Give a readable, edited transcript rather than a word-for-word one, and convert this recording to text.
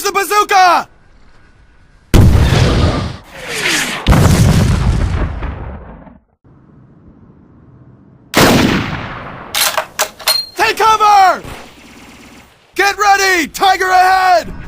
Use the bazooka! Take cover! Get ready! Tiger ahead!